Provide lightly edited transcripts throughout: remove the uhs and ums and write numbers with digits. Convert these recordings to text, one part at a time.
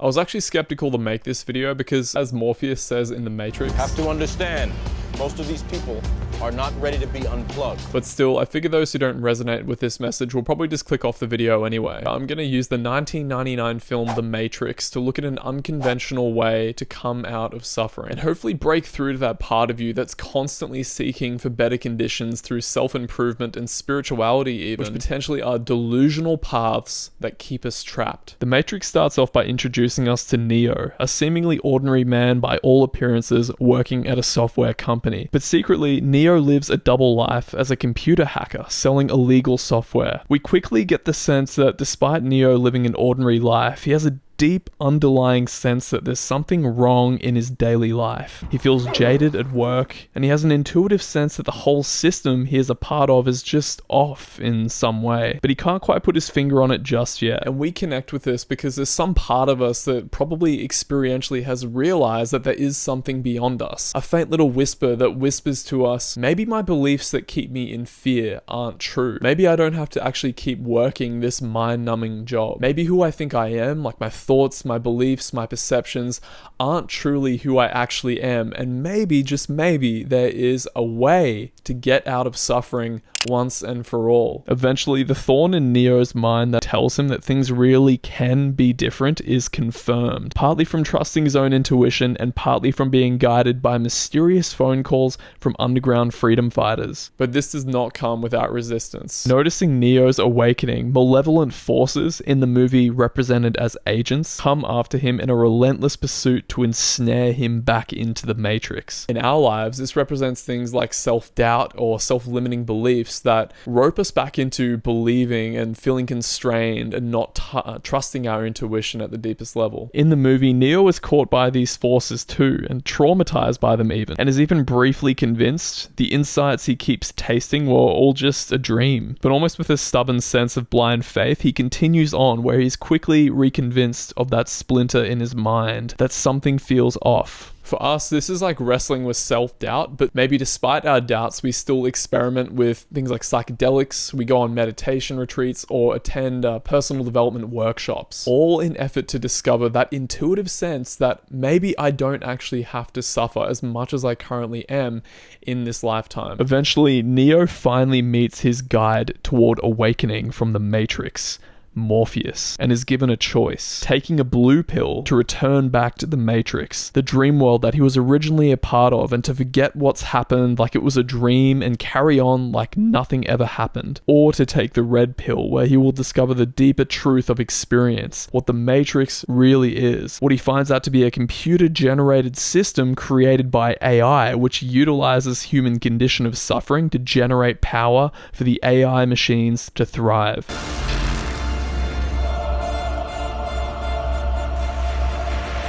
I was actually skeptical to make this video because, as Morpheus says in The Matrix, You have to understand, most of these people are not ready to be unplugged. But still, I figure those who don't resonate with this message will probably just click off the video anyway. I'm gonna use the 1999 film The Matrix to look at an unconventional way to come out of suffering and hopefully break through to that part of you that's constantly seeking for better conditions through self-improvement and spirituality even, which potentially are delusional paths that keep us trapped. The Matrix starts off by introducing us to Neo, a seemingly ordinary man by all appearances working at a software company. But secretly, Neo lives a double life as a computer hacker selling illegal software. We quickly get the sense that despite Neo living an ordinary life, he has a deep underlying sense that there's something wrong in his daily life. He feels jaded at work, and he has an intuitive sense that the whole system he is a part of is just off in some way, but he can't quite put his finger on it just yet. And we connect with this because there's some part of us that probably experientially has realized that there is something beyond us. A faint little whisper that whispers to us, maybe my beliefs that keep me in fear aren't true. Maybe I don't have to actually keep working this mind-numbing job. Maybe who I think I am, like my thoughts, my beliefs, my perceptions, aren't truly who I actually am, and maybe, just maybe, there is a way to get out of suffering once and for all. Eventually, the thorn in Neo's mind that tells him that things really can be different is confirmed, partly from trusting his own intuition and partly from being guided by mysterious phone calls from underground freedom fighters. But this does not come without resistance. Noticing Neo's awakening, malevolent forces in the movie represented as agents come after him in a relentless pursuit to ensnare him back into the Matrix. In our lives, this represents things like self-doubt or self-limiting beliefs that rope us back into believing and feeling constrained and not trusting our intuition at the deepest level. In the movie, Neo is caught by these forces too, and traumatized by them even, and is even briefly convinced the insights he keeps tasting were all just a dream. But almost with a stubborn sense of blind faith, he continues on, where he's quickly reconvinced of that splinter in his mind, that something feels off. For us, this is like wrestling with self-doubt, but maybe despite our doubts, we still experiment with things like psychedelics, we go on meditation retreats, or attend personal development workshops, all in effort to discover that intuitive sense that maybe I don't actually have to suffer as much as I currently am in this lifetime. Eventually, Neo finally meets his guide toward awakening from the Matrix, Morpheus, and is given a choice, taking a blue pill to return back to the Matrix, the dream world that he was originally a part of, and to forget what's happened like it was a dream and carry on like nothing ever happened, or to take the red pill where he will discover the deeper truth of experience, what the Matrix really is, what he finds out to be a computer-generated system created by AI, which utilizes human condition of suffering to generate power for the AI machines to thrive.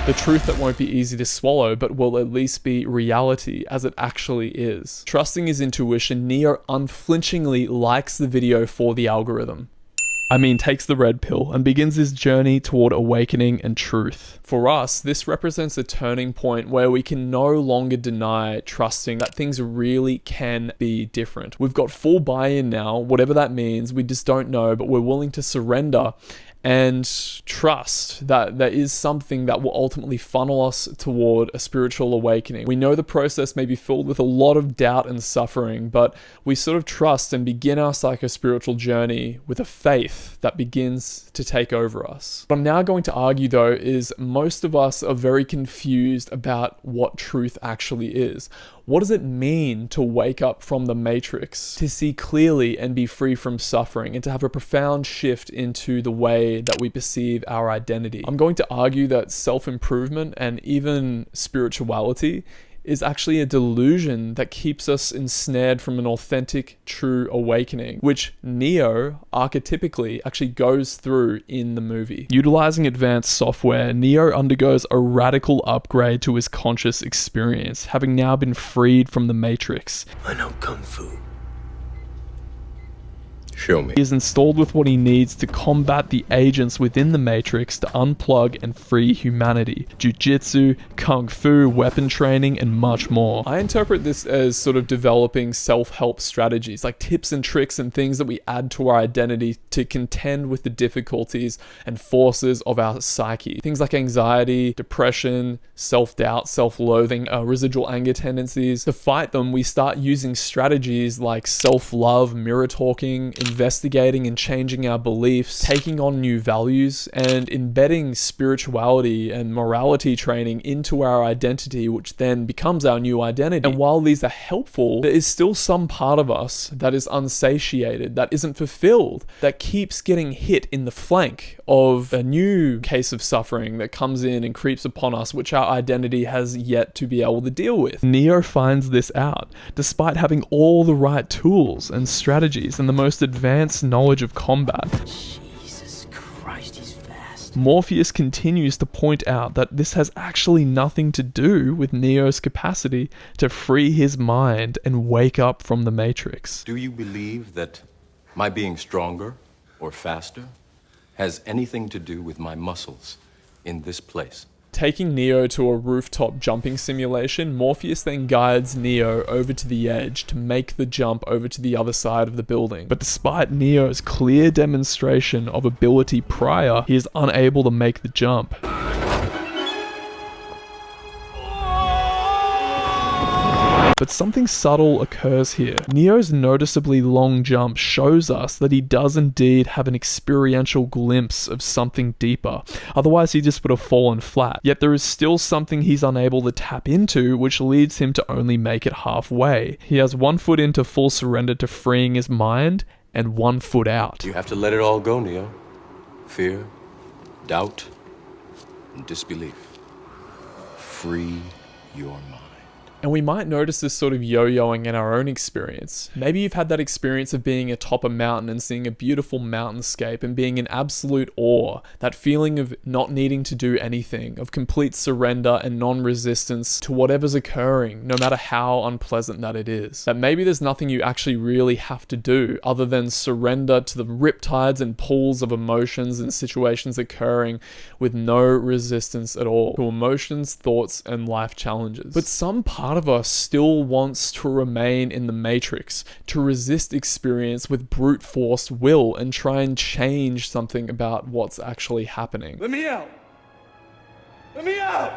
The truth that won't be easy to swallow, but will at least be reality as it actually is. Trusting his intuition, Neo unflinchingly likes the video for the algorithm. Takes the red pill and begins his journey toward awakening and truth. For us, this represents a turning point where we can no longer deny trusting that things really can be different. We've got full buy-in now, whatever that means, we just don't know, but we're willing to surrender and trust that there is something that will ultimately funnel us toward a spiritual awakening. We know the process may be filled with a lot of doubt and suffering, but we sort of trust and begin our psycho-spiritual journey with a faith that begins to take over us. What I'm now going to argue though is most of us are very confused about what truth actually is. What does it mean to wake up from the Matrix, to see clearly and be free from suffering, and to have a profound shift into the way that we perceive our identity? I'm going to argue that self-improvement and even spirituality is actually a delusion that keeps us ensnared from an authentic, true awakening, which Neo archetypically actually goes through in the movie. Utilizing advanced software, Neo undergoes a radical upgrade to his conscious experience, having now been freed from the Matrix. I know Kung Fu. Show me. He is installed with what he needs to combat the agents within the Matrix to unplug and free humanity. Jiu-jitsu, kung fu, weapon training, and much more. I interpret this as sort of developing self-help strategies, like tips and tricks and things that we add to our identity to contend with the difficulties and forces of our psyche. Things like anxiety, depression, self-doubt, self-loathing, residual anger tendencies. To fight them, we start using strategies like self-love, mirror talking, investigating and changing our beliefs, taking on new values, and embedding spirituality and morality training into our identity, which then becomes our new identity. And while these are helpful, there is still some part of us that is unsatiated, that isn't fulfilled, that keeps getting hit in the flank of a new case of suffering that comes in and creeps upon us, which our identity has yet to be able to deal with. Neo finds this out, despite having all the right tools and strategies and the most advanced knowledge of combat. Jesus Christ, he's fast. Morpheus continues to point out that this has actually nothing to do with Neo's capacity to free his mind and wake up from the Matrix. Do you believe that my being stronger or faster has anything to do with my muscles in this place? Taking Neo to a rooftop jumping simulation, Morpheus then guides Neo over to the edge to make the jump over to the other side of the building. But despite Neo's clear demonstration of ability prior, he is unable to make the jump. But something subtle occurs here. Neo's noticeably long jump shows us that he does indeed have an experiential glimpse of something deeper. Otherwise, he just would have fallen flat. Yet there is still something he's unable to tap into, which leads him to only make it halfway. He has 1 foot into full surrender to freeing his mind, and 1 foot out. You have to let it all go, Neo. Fear, doubt, and disbelief. Free your mind. And we might notice this sort of yo-yoing in our own experience. Maybe you've had that experience of being atop a mountain and seeing a beautiful mountainscape and being in absolute awe. That feeling of not needing to do anything, of complete surrender and non-resistance to whatever's occurring, no matter how unpleasant that it is. That maybe there's nothing you actually really have to do other than surrender to the riptides and pulls of emotions and situations occurring with no resistance at all to emotions, thoughts, and life challenges. But some part of us still wants to remain in the Matrix, to resist experience with brute force will and try and change something about what's actually happening. Let me out! Let me out!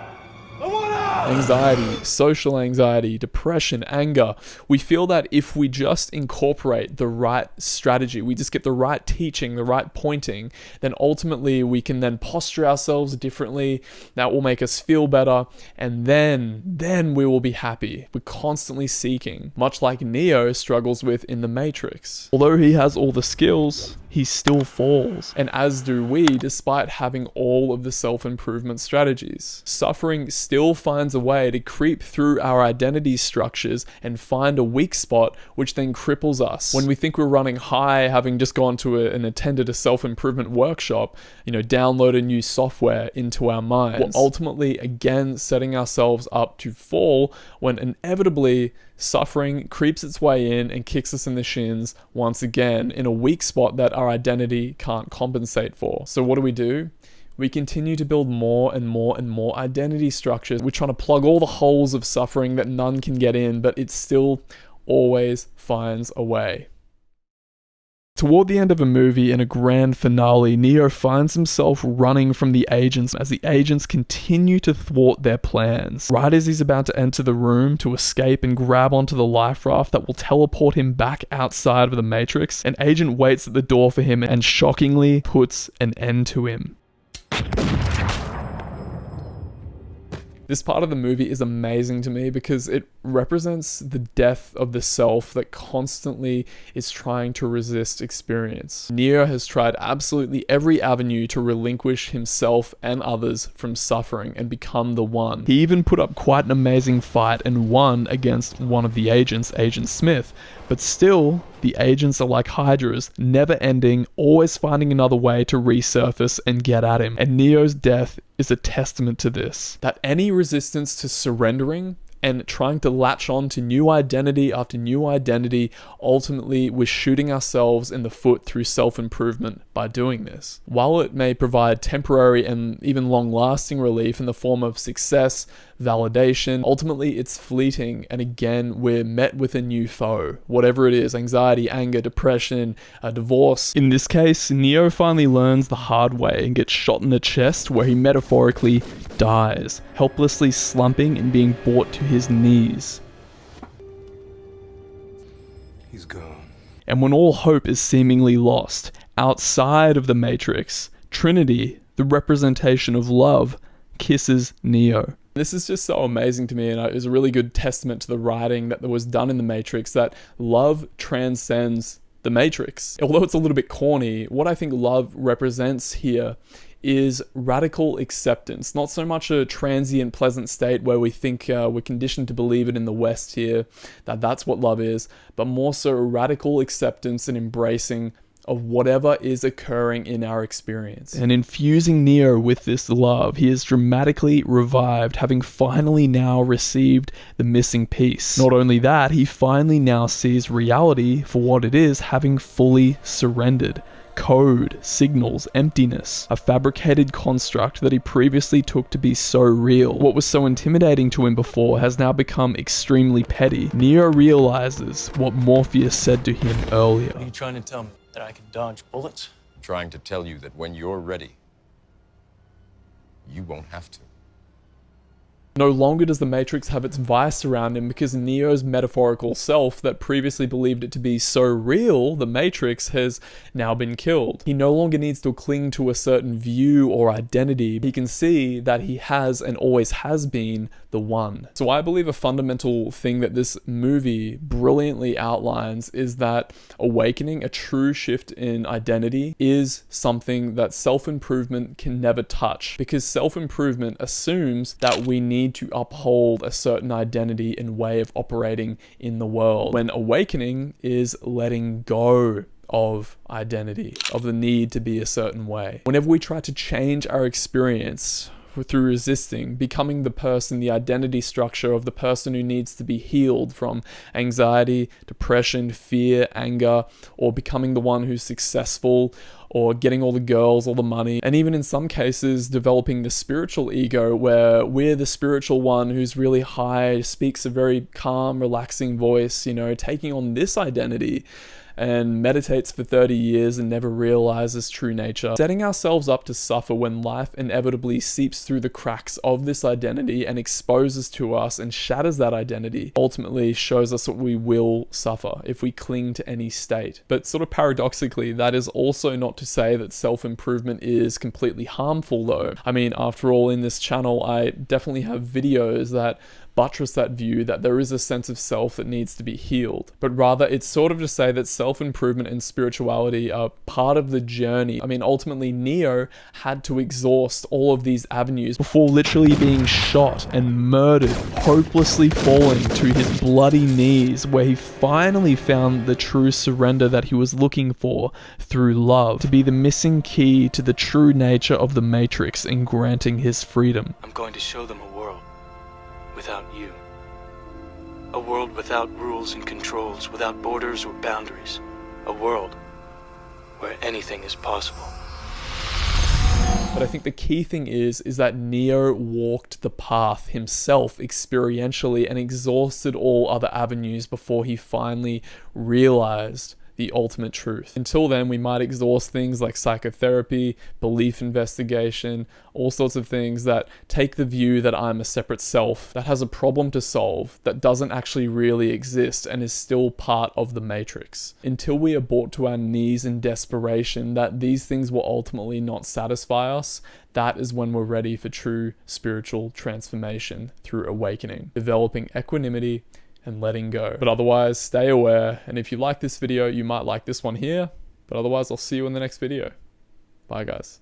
I want out! Anxiety, social anxiety, depression, anger. We feel that if we just incorporate the right strategy, we just get the right teaching, the right pointing, then ultimately we can then posture ourselves differently. That will make us feel better, and then we will be happy. We're constantly seeking, much like Neo struggles with in the Matrix. Although he has all the skills, he still falls, and as do we, despite having all of the self-improvement strategies. Suffering still finds a way to creep through our identity structures and find a weak spot, which then cripples us. When we think we're running high, having just gone to and attended a self-improvement workshop, download a new software into our minds, we're ultimately again setting ourselves up to fall when inevitably suffering creeps its way in and kicks us in the shins once again in a weak spot that our identity can't compensate for. So what do? We continue to build more and more and more identity structures. We're trying to plug all the holes of suffering that none can get in, but it still always finds a way. Toward the end of a movie, in a grand finale, Neo finds himself running from the agents as the agents continue to thwart their plans. Right as he's about to enter the room to escape and grab onto the life raft that will teleport him back outside of the Matrix, an agent waits at the door for him and shockingly puts an end to him. This part of the movie is amazing to me because it represents the death of the self that constantly is trying to resist experience. Neo has tried absolutely every avenue to relinquish himself and others from suffering and become the one. He even put up quite an amazing fight and won against one of the agents, Agent Smith, but still, the agents are like hydras, never ending, always finding another way to resurface and get at him. And Neo's death is a testament to this. That any resistance to surrendering, and trying to latch on to new identity after new identity. Ultimately, we're shooting ourselves in the foot through self-improvement by doing this. While it may provide temporary and even long-lasting relief in the form of success, validation, ultimately it's fleeting, and again we're met with a new foe, whatever it is: anxiety, anger, depression, a divorce. In this case, Neo finally learns the hard way and gets shot in the chest, where he metaphorically dies, helplessly slumping and being brought to his knees. He's gone. And when all hope is seemingly lost, outside of the Matrix, Trinity, the representation of love, kisses Neo. This is just so amazing to me, and it was a really good testament to the writing that was done in The Matrix, that love transcends the Matrix. Although it's a little bit corny, what I think love represents here is radical acceptance. Not so much a transient, pleasant state where we think we're conditioned to believe it in the West here, that that's what love is, but more so a radical acceptance and embracing of whatever is occurring in our experience. And infusing Neo with this love, he is dramatically revived, having finally now received the missing piece. Not only that, he finally now sees reality for what it is, having fully surrendered. Code, signals, emptiness, a fabricated construct that he previously took to be so real. What was so intimidating to him before has now become extremely petty. Neo realizes what Morpheus said to him earlier. What are you trying to tell me? That I can dodge bullets? I'm trying to tell you that when you're ready, you won't have to. No longer does the Matrix have its vice around him, because Neo's metaphorical self that previously believed it to be so real, the Matrix, has now been killed. He no longer needs to cling to a certain view or identity. He can see that he has and always has been the one. So I believe a fundamental thing that this movie brilliantly outlines is that awakening, a true shift in identity, is something that self-improvement can never touch, because self-improvement assumes that we need to uphold a certain identity and way of operating in the world, when awakening is letting go of identity, of the need to be a certain way. Whenever we try to change our experience through resisting, becoming the person, the identity structure of the person who needs to be healed from anxiety, depression, fear, anger, or becoming the one who's successful, or getting all the girls, all the money, and even in some cases developing the spiritual ego, where we're the spiritual one who's really high, speaks a very calm, relaxing voice, you know, taking on this identity, and meditates for 30 years and never realizes true nature, setting ourselves up to suffer when life inevitably seeps through the cracks of this identity and exposes to us and shatters that identity, ultimately shows us what we will suffer if we cling to any state. But sort of paradoxically, that is also not to say that self-improvement is completely harmful though. I mean, after all, in this channel, I definitely have videos that buttress that view that there is a sense of self that needs to be healed. But rather, it's sort of to say that self-improvement and spirituality are part of the journey. I mean, ultimately, Neo had to exhaust all of these avenues before literally being shot and murdered, hopelessly falling to his bloody knees, where he finally found the true surrender that he was looking for through love, to be the missing key to the true nature of the Matrix and granting his freedom. I'm going to show them a world without you. A world without rules and controls, without borders or boundaries. A world where anything is possible. But I think the key thing is that Neo walked the path himself experientially and exhausted all other avenues before he finally realized the ultimate truth. Until then, we might exhaust things like psychotherapy, belief investigation, all sorts of things that take the view that I'm a separate self that has a problem to solve that doesn't actually really exist and is still part of the Matrix. Until we are brought to our knees in desperation that these things will ultimately not satisfy us, that is when we're ready for true spiritual transformation through awakening, developing equanimity, and letting go. But otherwise, stay aware. And if you like this video, you might like this one here. But otherwise, I'll see you in the next video. Bye, guys.